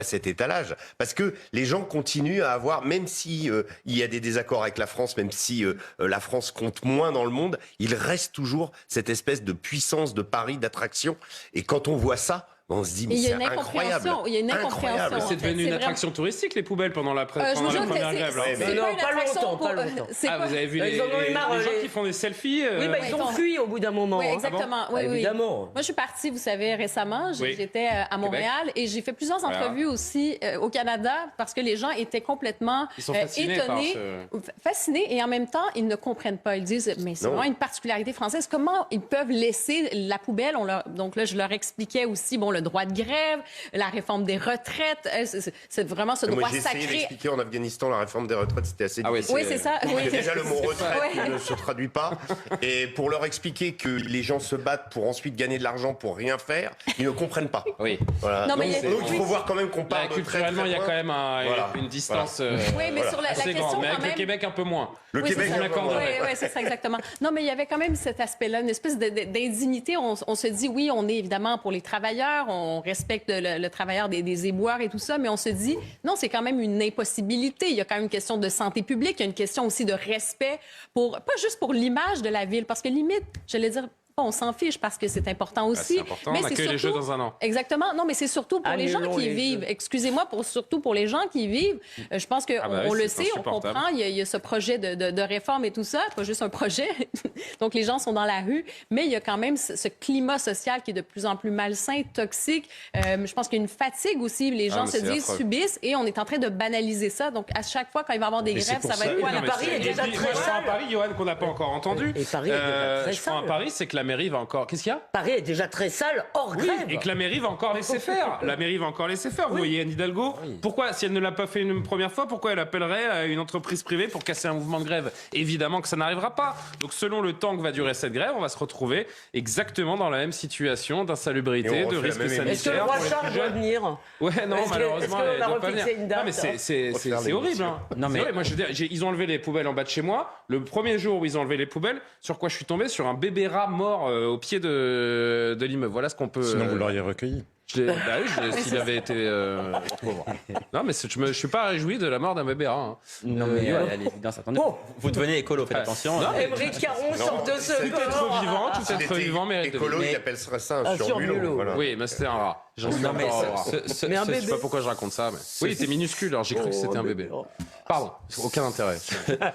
cet étalage, parce que les gens continuent à avoir, même si il y a des désaccords avec la France, même si la France compte moins dans le monde, il reste toujours cette espèce de puissance de Paris, d'attraction. Et quand on voit ça, on se dit, mais c'est incroyable. Il y a une incompréhension. C'est devenu une attraction touristique, les poubelles, pendant la première grève. Pas longtemps. Vous avez vu les gens qui font des selfies Oui, ils ont fui au bout d'un moment. Oui, exactement. Oui, évidemment. Moi, je suis partie, vous savez, récemment. J'étais à Montréal et j'ai fait plusieurs entrevues aussi au Canada parce que les gens étaient complètement étonnés, fascinés et en même temps, ils ne comprennent pas. Ils disent, mais c'est vraiment une particularité française. Comment ils peuvent laisser la poubelle? Donc là, je leur expliquais aussi, le droit de grève, la réforme des retraites, c'est vraiment ce droit sacré. J'ai essayé d'expliquer en Afghanistan la réforme des retraites, c'était assez difficile. Oui, c'est ça. Déjà, le mot retraite ne se traduit pas. Et pour leur expliquer que les gens se battent pour ensuite gagner de l'argent pour rien faire, ils ne comprennent pas. Oui. Voilà. Non, donc il faut voir quand même qu'on parle de culturellement, il y a quand même une distance oui, mais sur la assez question, grande. Mais avec quand même... le Québec, un peu moins. Le Québec, on l'accorderait. Oui, c'est ça, exactement. Non, mais il y avait quand même cet aspect-là, une espèce d'indignité. On se dit, oui, on est évidemment pour les travailleurs, on respecte le travailleur des éboueurs et tout ça, mais on se dit, non, c'est quand même une impossibilité. Il y a quand même une question de santé publique, il y a une question aussi de respect, pas juste pour l'image de la ville, parce que limite, j'allais dire, on s'en fiche parce que c'est important aussi. C'est important, on accueille les Jeux dans un an. Exactement. Non, mais c'est surtout pour les gens qui y vivent. Excusez-moi, surtout pour les gens qui y vivent. Je pense qu'on le sait, on comprend. Il y a ce projet de réforme et tout ça, pas juste un projet. Donc, les gens sont dans la rue. Mais il y a quand même ce climat social qui est de plus en plus malsain, toxique. Je pense qu'il y a une fatigue aussi. Les gens se disent, subissent, et on est en train de banaliser ça. Donc, à chaque fois, quand il va y avoir des grèves, ça va être quoi? Paris est déjà très sale. Paris, Johan, qu'on n'a pas encore entendu. Et Paris est déjà très sale. Paris, c'est que la mairie va encore... Qu'est-ce qu'il y a? Paris est déjà très sale, hors grève. Et que la mairie va encore laisser faire. La mairie va encore laisser faire. Vous voyez Anne Hidalgo, pourquoi, si elle ne l'a pas fait une première fois, pourquoi elle appellerait une entreprise privée pour casser un mouvement de grève? Évidemment que ça n'arrivera pas. Donc selon le temps que va durer cette grève, on va se retrouver exactement dans la même situation d'insalubrité, de risque sanitaire. Est-ce que le roi Charles doit venir? Ouais, non, malheureusement, elle ne doit pas venir. Non, mais c'est horrible. Hein. Non, mais moi, je veux dire, ils ont enlevé les poubelles en bas de chez moi. Le premier jour où ils ont enlevé les poubelles, sur quoi je suis tombé? Sur un bébé rat mort au pied de l'immeuble. Voilà ce qu'on peut... Sinon, vous l'auriez recueilli. S'il avait été pauvre. Non, mais je suis pas réjoui de la mort d'un bébé rat. Hein. Non, mais à l'évidence, attendez. Vous devenez écolo, faites attention. Émeric Caron sort de ce Tout être vivant mérite de vivre. Écolo, il appelle ça un surmulot. Voilà. Oui, mais c'était un rat. Mais un bébé. Je sais pas pourquoi je raconte ça. Mais... Oui, il était minuscule, alors j'ai cru que c'était un bébé. Pardon, aucun intérêt.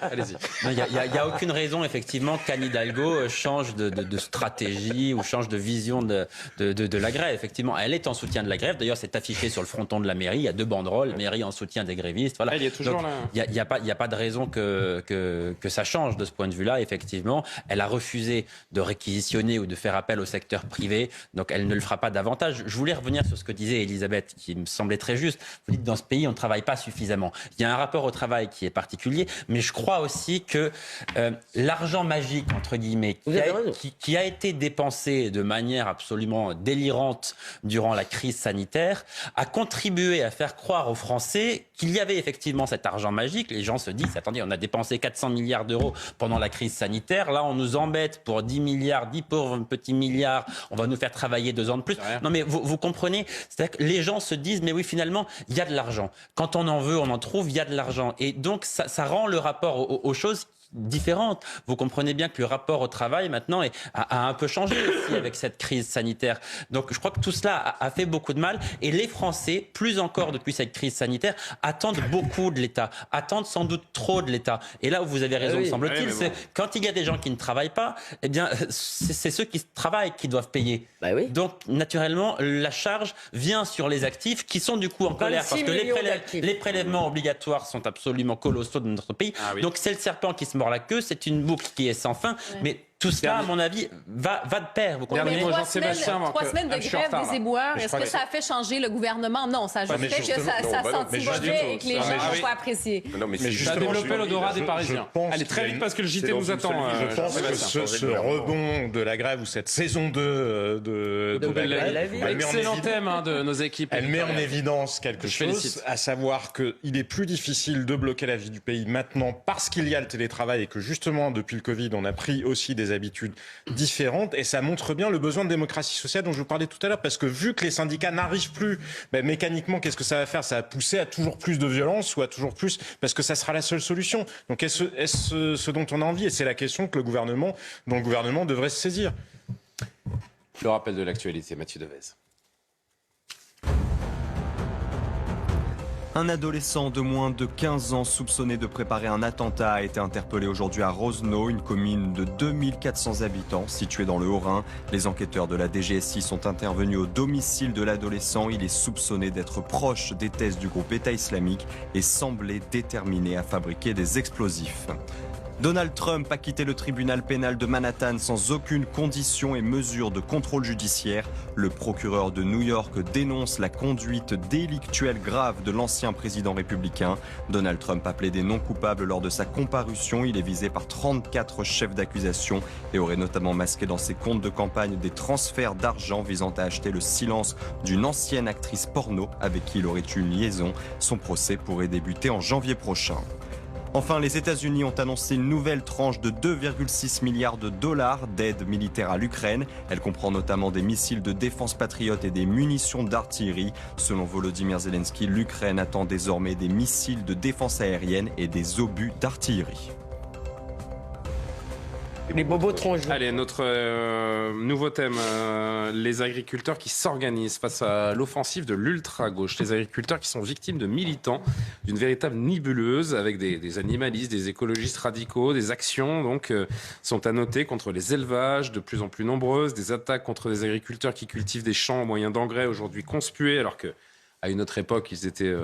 Allez-y. Il n'y a aucune raison, effectivement, qu'Anne Hidalgo change de stratégie ou change de vision de la grève. Effectivement, elle est en soutien de la grève. D'ailleurs, c'est affiché sur le fronton de la mairie. Il y a 2 banderoles, mairie en soutien des grévistes. Voilà. Elle y est toujours là. Il n'y a pas de raison que ça change de ce point de vue-là. Effectivement, elle a refusé de réquisitionner ou de faire appel au secteur privé. Donc, elle ne le fera pas davantage. Je voulais revenir sur ce que disait Elisabeth, qui me semblait très juste. Vous dites, dans ce pays, on ne travaille pas suffisamment. Il y a un rapport au travail qui est particulier, mais je crois aussi que l'argent magique, entre guillemets, qui a été dépensé de manière absolument délirante durant la crise sanitaire, a contribué à faire croire aux Français qu'il y avait effectivement cet argent magique. Les gens se disent, attendez, on a dépensé 400 milliards d'euros pendant la crise sanitaire, là on nous embête pour 10 milliards, 10 pauvres petits milliards, on va nous faire travailler 2 ans de plus. Non mais vous comprenez, c'est-à-dire que les gens se disent, mais oui, finalement, il y a de l'argent. Quand on en veut, on en trouve, il y a de l'argent. Et donc ça rend le rapport aux choses différentes. Vous comprenez bien que le rapport au travail maintenant a un peu changé aussi avec cette crise sanitaire. Donc je crois que tout cela a fait beaucoup de mal et les Français, plus encore depuis cette crise sanitaire, attendent beaucoup de l'État, attendent sans doute trop de l'État. Et là où vous avez raison, semble-t-il, c'est quand il y a des gens qui ne travaillent pas, eh bien c'est ceux qui travaillent qui doivent payer. Donc naturellement, la charge vient sur les actifs qui sont du coup en colère parce que les prélèvements obligatoires sont absolument colossaux dans notre pays. Donc c'est le serpent qui se mord la queue, c'est une boucle qui est sans fin, mais tout cela, à mon avis, va de pair. Vous comprenez? 3 semaines de grève des éboueurs, est-ce que ça a fait changer le gouvernement? Non, ça a juste fait que ça sentirait et que les gens soient appréciés. Mais ça a développé l'odorat des Parisiens. Allez, très vite parce que le JT nous attend. Je pense que ce rebond de la grève ou cette saison 2 de la grève... Excellent thème de nos équipes. Elle met en évidence quelque chose, à savoir qu'il est plus difficile de bloquer la vie du pays maintenant parce qu'il y a le télétravail et que justement, depuis le Covid, on a pris aussi des des habitudes différentes. Et ça montre bien le besoin de démocratie sociale dont je vous parlais tout à l'heure. Parce que vu que les syndicats n'arrivent plus, mécaniquement, qu'est-ce que ça va faire? Ça va pousser à toujours plus de violence ou à toujours plus, parce que ça sera la seule solution. Donc est-ce ce dont on a envie? Et c'est la question dont le gouvernement devrait se saisir. Le rappel de l'actualité, Mathieu Devez. Un adolescent de moins de 15 ans soupçonné de préparer un attentat a été interpellé aujourd'hui à Rosenau, une commune de 2400 habitants située dans le Haut-Rhin. Les enquêteurs de la DGSI sont intervenus au domicile de l'adolescent. Il est soupçonné d'être proche des thèses du groupe État islamique et semblait déterminé à fabriquer des explosifs. Donald Trump a quitté le tribunal pénal de Manhattan sans aucune condition et mesure de contrôle judiciaire. Le procureur de New York dénonce la conduite délictuelle grave de l'ancien président républicain. Donald Trump a plaidé non coupable lors de sa comparution. Il est visé par 34 chefs d'accusation et aurait notamment masqué dans ses comptes de campagne des transferts d'argent visant à acheter le silence d'une ancienne actrice porno avec qui il aurait eu une liaison. Son procès pourrait débuter en janvier prochain. Enfin, les États-Unis ont annoncé une nouvelle tranche de 2,6 milliards de dollars d'aide militaire à l'Ukraine. Elle comprend notamment des missiles de défense patriotes et des munitions d'artillerie. Selon Volodymyr Zelensky, l'Ukraine attend désormais des missiles de défense aérienne et des obus d'artillerie. Les bobos tronches. Allez, notre nouveau thème, les agriculteurs qui s'organisent face à l'offensive de l'ultra-gauche. Les agriculteurs qui sont victimes de militants, d'une véritable nébuleuse avec des animalistes, des écologistes radicaux, des actions donc sont à noter contre les élevages de plus en plus nombreuses, des attaques contre des agriculteurs qui cultivent des champs au moyen d'engrais aujourd'hui conspués alors que à une autre époque, ils étaient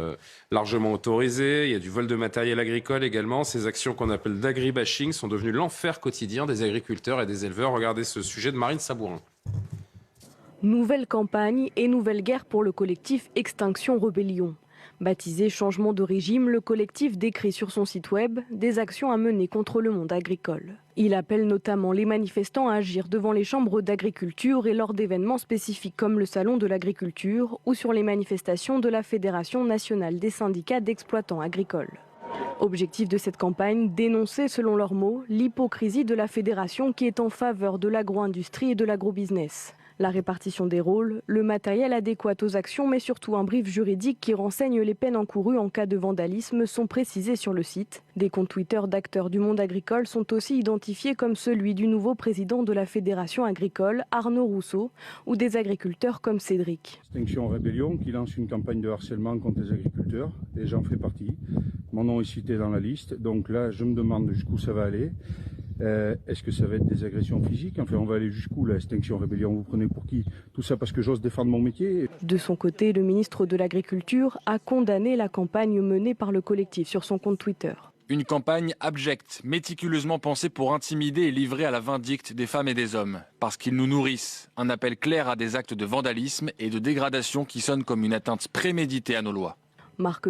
largement autorisés. Il y a du vol de matériel agricole également. Ces actions qu'on appelle d'agribashing sont devenues l'enfer quotidien des agriculteurs et des éleveurs. Regardez ce sujet de Marine Sabourin. Nouvelle campagne et nouvelle guerre pour le collectif Extinction Rebellion. Baptisé Changement de régime, le collectif décrit sur son site web des actions à mener contre le monde agricole. Il appelle notamment les manifestants à agir devant les chambres d'agriculture et lors d'événements spécifiques comme le Salon de l'agriculture ou sur les manifestations de la Fédération nationale des syndicats d'exploitants agricoles. Objectif de cette campagne, dénoncer selon leurs mots l'hypocrisie de la fédération qui est en faveur de l'agro-industrie et de l'agro-business. La répartition des rôles, le matériel adéquat aux actions, mais surtout un brief juridique qui renseigne les peines encourues en cas de vandalisme sont précisés sur le site. Des comptes Twitter d'acteurs du monde agricole sont aussi identifiés comme celui du nouveau président de la Fédération agricole, Arnaud Rousseau, ou des agriculteurs comme Cédric. Extinction Rebellion qui lance une campagne de harcèlement contre les agriculteurs, et j'en fais partie. Mon nom est cité dans la liste, donc là je me demande jusqu'où ça va aller. Est-ce que ça va être des agressions physiques? Enfin, on va aller jusqu'où, la Extinction Rebellion? Vous prenez pour qui? Tout ça parce que j'ose défendre mon métier? De son côté, le ministre de l'Agriculture a condamné la campagne menée par le collectif sur son compte Twitter. Une campagne abjecte, méticuleusement pensée pour intimider et livrer à la vindicte des femmes et des hommes, parce qu'ils nous nourrissent. Un appel clair à des actes de vandalisme et de dégradation qui sonnent comme une atteinte préméditée à nos lois. Marc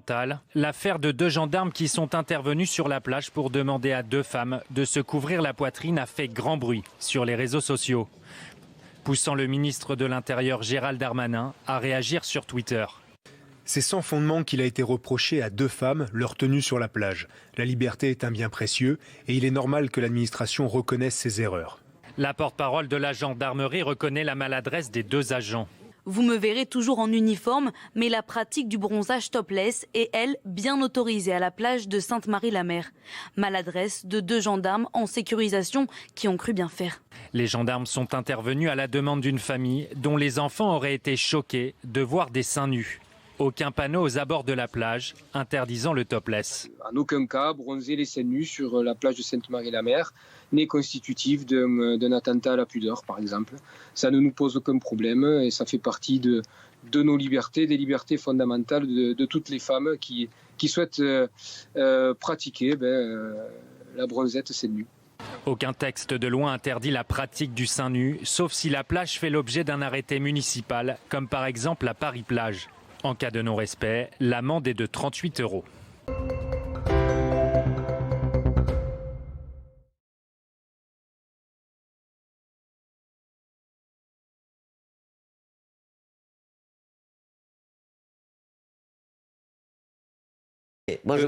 occidentale, l'affaire de 2 gendarmes qui sont intervenus sur la plage pour demander à 2 femmes de se couvrir la poitrine a fait grand bruit sur les réseaux sociaux, poussant le ministre de l'Intérieur Gérald Darmanin à réagir sur Twitter. C'est sans fondement qu'il a été reproché à 2 femmes leur tenue sur la plage. La liberté est un bien précieux et il est normal que l'administration reconnaisse ses erreurs. La porte-parole de la gendarmerie reconnaît la maladresse des 2 agents. Vous me verrez toujours en uniforme, mais la pratique du bronzage topless est, elle, bien autorisée à la plage de Sainte-Marie-la-Mer. Maladresse de 2 gendarmes en sécurisation qui ont cru bien faire. Les gendarmes sont intervenus à la demande d'une famille dont les enfants auraient été choqués de voir des seins nus. Aucun panneau aux abords de la plage interdisant le topless. En aucun cas, bronzer les seins nus sur la plage de Sainte-Marie-la-Mer n'est constitutif d'un attentat à la pudeur, par exemple. Ça ne nous pose aucun problème et ça fait partie de nos libertés, des libertés fondamentales de toutes les femmes qui souhaitent pratiquer la bronzette seins nus. Aucun texte de loi interdit la pratique du sein nu, sauf si la plage fait l'objet d'un arrêté municipal, comme par exemple à Paris-Plage. En cas de non-respect, l'amende est de 38 €. Moi, je